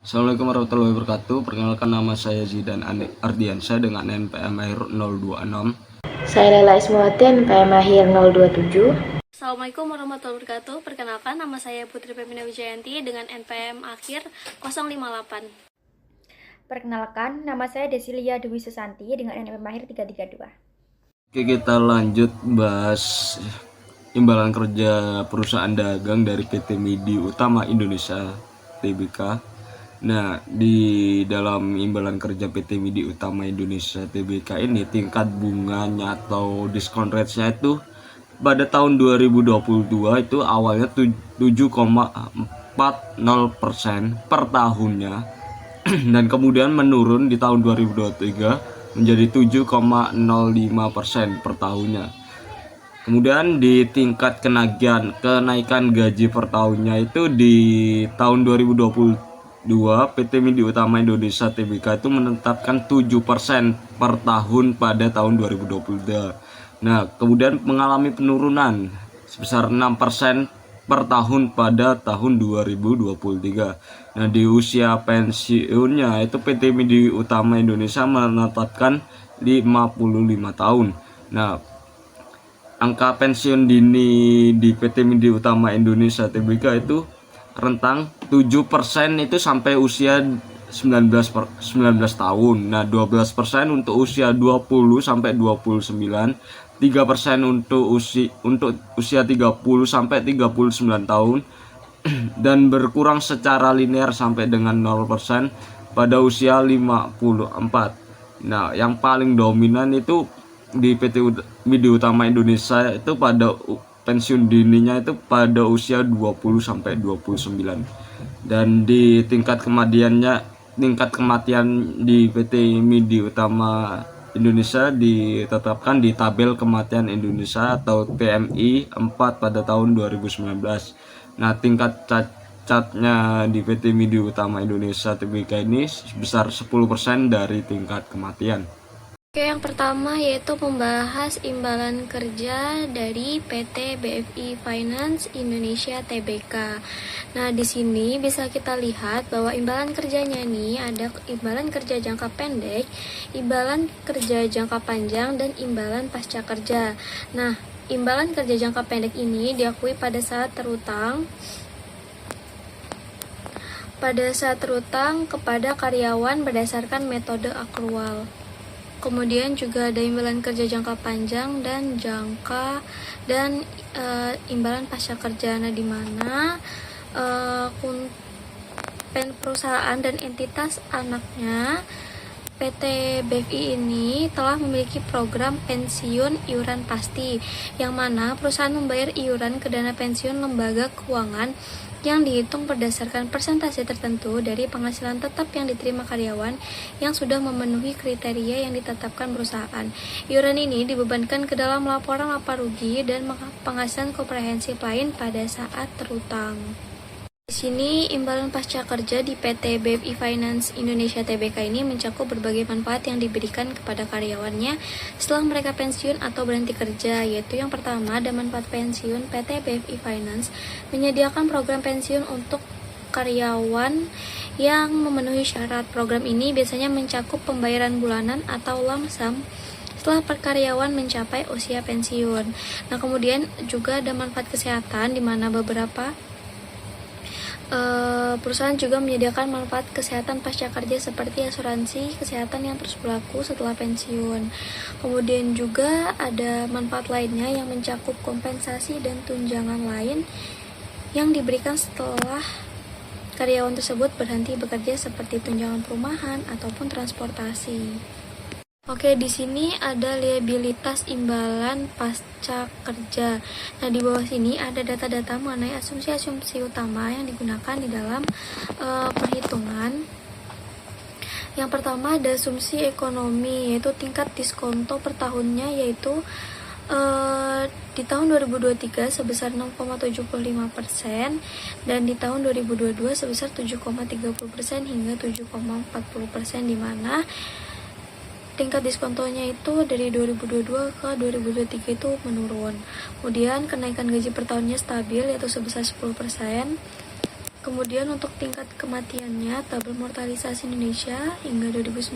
Assalamualaikum warahmatullahi wabarakatuh. Perkenalkan, nama saya Zidan Ardiansyah dengan NPM akhir 026. Saya Lela Ismawati, NPM akhir 027. Assalamualaikum warahmatullahi wabarakatuh. Perkenalkan, nama saya Putri Pemina Wijayanti dengan NPM akhir 058. Perkenalkan, nama saya Desilia Dewi Susanti dengan NPM akhir 332. Oke, kita lanjut bahas imbalan kerja perusahaan dagang dari PT Midi Utama Indonesia Tbk. Nah, di dalam imbalan kerja PT Midi Utama Indonesia Tbk ini, tingkat bunganya atau diskon rate-nya itu pada tahun 2022 itu awalnya 7,40% per tahunnya dan kemudian menurun di tahun 2023 menjadi 7,05% per tahunnya. Kemudian di tingkat kenaikan gaji per tahunnya itu di tahun 2022 PT Midi Utama Indonesia Tbk itu menetapkan 7% per tahun pada tahun 2022. Nah, kemudian mengalami penurunan sebesar 6% per tahun pada tahun 2023. Nah, di usia pensiunnya itu PT Midi Utama Indonesia menetapkan 55 tahun. Nah, angka pensiun dini di PT Midi Utama Indonesia Tbk itu rentang 7% itu sampai usia 19 tahun. Nah, 12% untuk usia 20 sampai 29, 3% untuk usia 30 sampai 39 tahun dan berkurang secara linear sampai dengan 0% pada usia 54. Nah, yang paling dominan itu di PT Midi Utama Indonesia itu pada pensiun dininya itu pada usia 20 sampai 29. Dan di tingkat kematian di PT Midi Utama Indonesia ditetapkan di tabel kematian Indonesia atau PMI 4 pada tahun 2019. Nah, tingkat cacatnya di PT Midi Utama Indonesia Tbk ini sebesar 10% dari tingkat kematian. Oke, yang pertama yaitu membahas imbalan kerja dari PT BFI Finance Indonesia Tbk. Nah, di sini bisa kita lihat bahwa imbalan kerjanya nih ada imbalan kerja jangka pendek, imbalan kerja jangka panjang, dan imbalan pasca kerja. Nah, imbalan kerja jangka pendek ini diakui pada saat terutang kepada karyawan berdasarkan metode akrual. Kemudian juga ada imbalan kerja jangka panjang dan imbalan pasca kerja. Nah, di mana perusahaan dan entitas anaknya PT BFI ini telah memiliki program pensiun iuran pasti, yang mana perusahaan membayar iuran ke dana pensiun lembaga keuangan yang dihitung berdasarkan persentase tertentu dari penghasilan tetap yang diterima karyawan yang sudah memenuhi kriteria yang ditetapkan perusahaan. Iuran ini dibebankan ke dalam laporan laba rugi dan penghasilan komprehensif lain pada saat terutang. Di sini, imbalan pasca kerja di PT BFI Finance Indonesia Tbk ini mencakup berbagai manfaat yang diberikan kepada karyawannya setelah mereka pensiun atau berhenti kerja, yaitu yang pertama ada manfaat pensiun. PT BFI Finance menyediakan program pensiun untuk karyawan yang memenuhi syarat. Program ini biasanya mencakup pembayaran bulanan atau lump sum setelah karyawan mencapai usia pensiun. Nah, kemudian juga ada manfaat kesehatan, di mana beberapa perusahaan juga menyediakan manfaat kesehatan pasca kerja seperti asuransi kesehatan yang terus berlaku setelah pensiun. Kemudian juga ada manfaat lainnya yang mencakup kompensasi dan tunjangan lain yang diberikan setelah karyawan tersebut berhenti bekerja seperti tunjangan perumahan ataupun transportasi. Oke, di sini ada liabilitas imbalan pasca kerja. Nah, di bawah sini ada data-data mengenai asumsi-asumsi utama yang digunakan di dalam perhitungan. Yang pertama ada asumsi ekonomi, yaitu tingkat diskonto per tahunnya, yaitu di tahun 2023 sebesar 6,75% dan di tahun 2022 sebesar 7,30% hingga 7,40%, di mana tingkat diskontonya itu dari 2022 ke 2023 itu menurun. Kemudian kenaikan gaji per tahunnya stabil, yaitu sebesar 10%. Kemudian untuk tingkat kematiannya, tabel mortalitas Indonesia hingga 2019.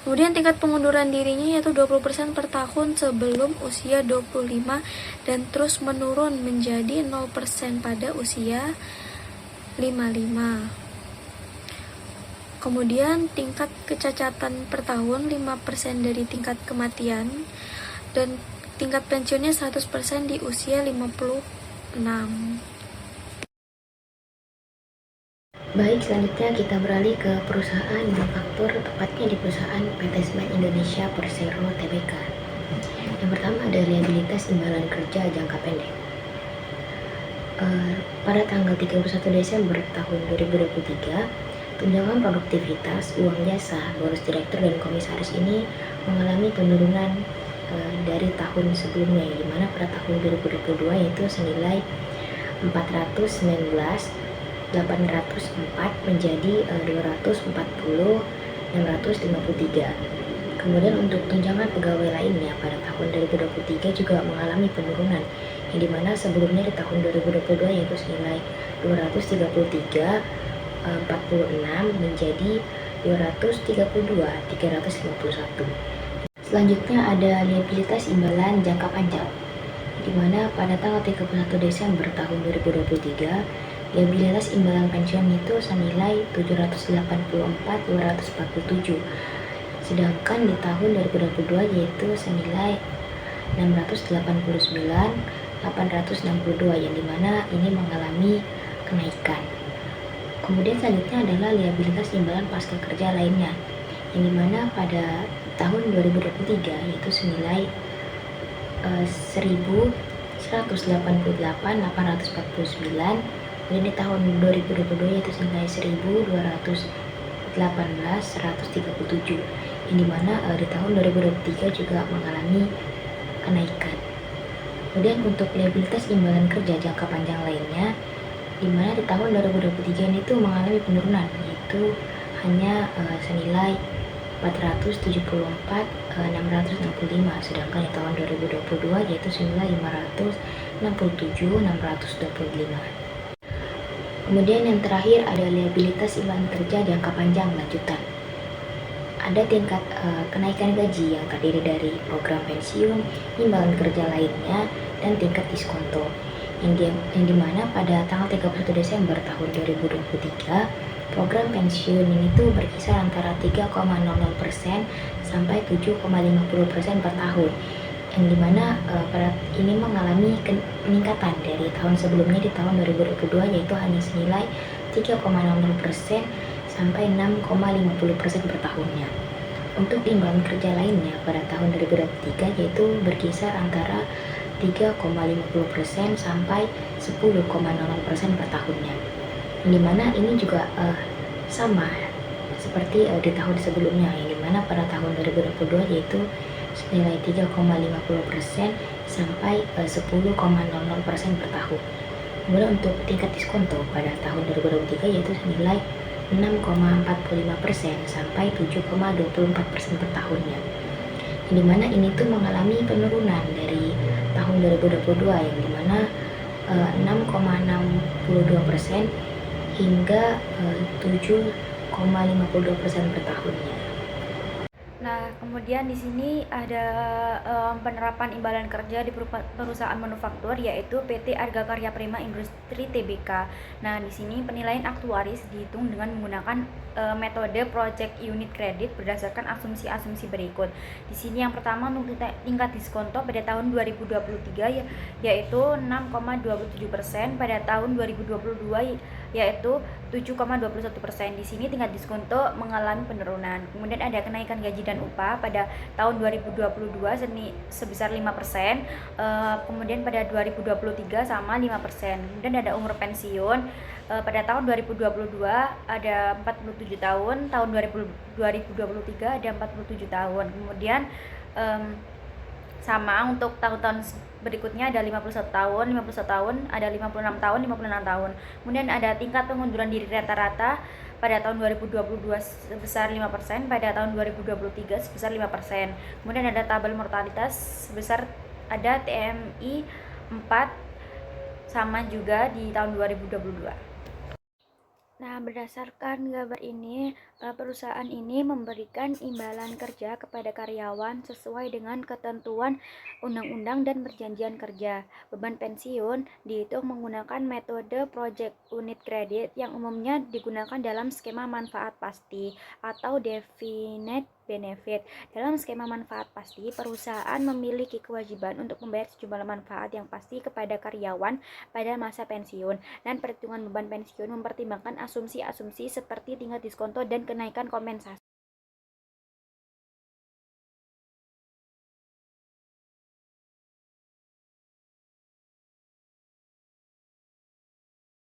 Kemudian tingkat pengunduran dirinya yaitu 20% per tahun sebelum usia 25 dan terus menurun menjadi 0% pada usia 55. Kemudian tingkat kecacatan per tahun 5% dari tingkat kematian dan tingkat pensiunnya 100% di usia 56. Baik, selanjutnya kita beralih ke perusahaan manufaktur, tepatnya di perusahaan PT Semen Indonesia Persero Tbk. Yang pertama ada liabilitas imbalan kerja jangka pendek. Pada tanggal 31 Desember tahun 2023, tunjangan produktivitas, uang jasa, bonus direktur dan komisaris ini mengalami penurunan dari tahun sebelumnya, di mana pada tahun 2022 yaitu senilai 419.804 menjadi 240.653. Kemudian untuk tunjangan pegawai lainnya pada tahun 2023 juga mengalami penurunan, yang dimana sebelumnya di tahun 2022 yaitu senilai 233.46 menjadi 232.351. Selanjutnya ada liabilitas imbalan jangka panjang, di mana pada tanggal 31 Desember tahun 2023 liabilitas imbalan pensiun itu senilai 784.247, sedangkan di tahun 2022 yaitu senilai 689.862, yang dimana ini mengalami kenaikan. Kemudian selanjutnya adalah liabilitas imbalan pasca kerja lainnya, yang dimana pada tahun 2023 yaitu senilai 1.188.849, dan di tahun 2022 yaitu senilai 1.218.137, yang dimana di tahun 2023 juga mengalami kenaikan. Kemudian untuk liabilitas imbalan kerja jangka panjang lainnya, di mana di tahun 2023 ini tuh mengalami penurunan, yaitu hanya senilai 474.665, sedangkan di tahun 2022 yaitu senilai 567.625. Kemudian yang terakhir ada liabilitas imbalan kerja jangka panjang lanjutan. Ada tingkat kenaikan gaji yang terdiri dari program pensiun, imbalan kerja lainnya, dan tingkat diskonto, yang dimana pada tanggal 31 Desember tahun 2023 program pensiun ini tuh berkisar antara 3,00% sampai 7,50% per tahun, yang dimana pada ini mengalami peningkatan dari tahun sebelumnya di tahun 2022 yaitu hanya senilai 3,00% sampai 6,50% per tahunnya. Untuk imbalan kerja lainnya pada tahun 2023 yaitu berkisar antara 3,50% sampai 10,00% per tahunnya, yang dimana ini juga sama seperti di tahun sebelumnya, yang dimana pada tahun 2022 yaitu senilai 3,50% sampai 10,00% per tahun. Kemudian untuk tingkat diskonto pada tahun 2023 yaitu senilai 6,45% sampai 7,24% per tahunnya, yang dimana ini tuh mengalami penurunan dari tahun 2022, yang dimana 6,62% hingga 7,52% per tahunnya. Nah, kemudian di sini ada penerapan imbalan kerja di perusahaan manufaktur yaitu PT Arga Karya Prima Industri Tbk. Nah, di sini penilaian aktuaris dihitung dengan menggunakan metode project unit credit berdasarkan asumsi-asumsi berikut. Di sini yang pertama untuk tingkat diskonto pada tahun 2023 yaitu 6,27%, pada tahun 2022 yaitu 7,21%. Di sini tingkat diskonto mengalami penurunan. Kemudian ada kenaikan gaji dan upah pada tahun 2022 sebesar 5%, kemudian pada 2023 sama 5%. Kemudian ada umur pensiun pada tahun 2022 ada 47 tahun, tahun 2023 ada 47 tahun. Kemudian sama untuk tahun-tahun berikutnya ada 51 tahun, 51 tahun, ada 56 tahun, 56 tahun. Kemudian ada tingkat pengunduran diri rata-rata pada tahun 2022 sebesar 5%, pada tahun 2023 sebesar 5%. Kemudian ada tabel mortalitas sebesar ada TMI 4 sama juga di tahun 2022. Nah, berdasarkan gambar ini, perusahaan ini memberikan imbalan kerja kepada karyawan sesuai dengan ketentuan undang-undang dan perjanjian kerja. Beban pensiun dihitung menggunakan metode Project Unit Credit yang umumnya digunakan dalam skema manfaat pasti atau definite benefit. Dalam skema manfaat pasti, perusahaan memiliki kewajiban untuk membayar sejumlah manfaat yang pasti kepada karyawan pada masa pensiun, dan perhitungan beban pensiun mempertimbangkan asumsi-asumsi seperti tingkat diskonto dan kenaikan kompensasi.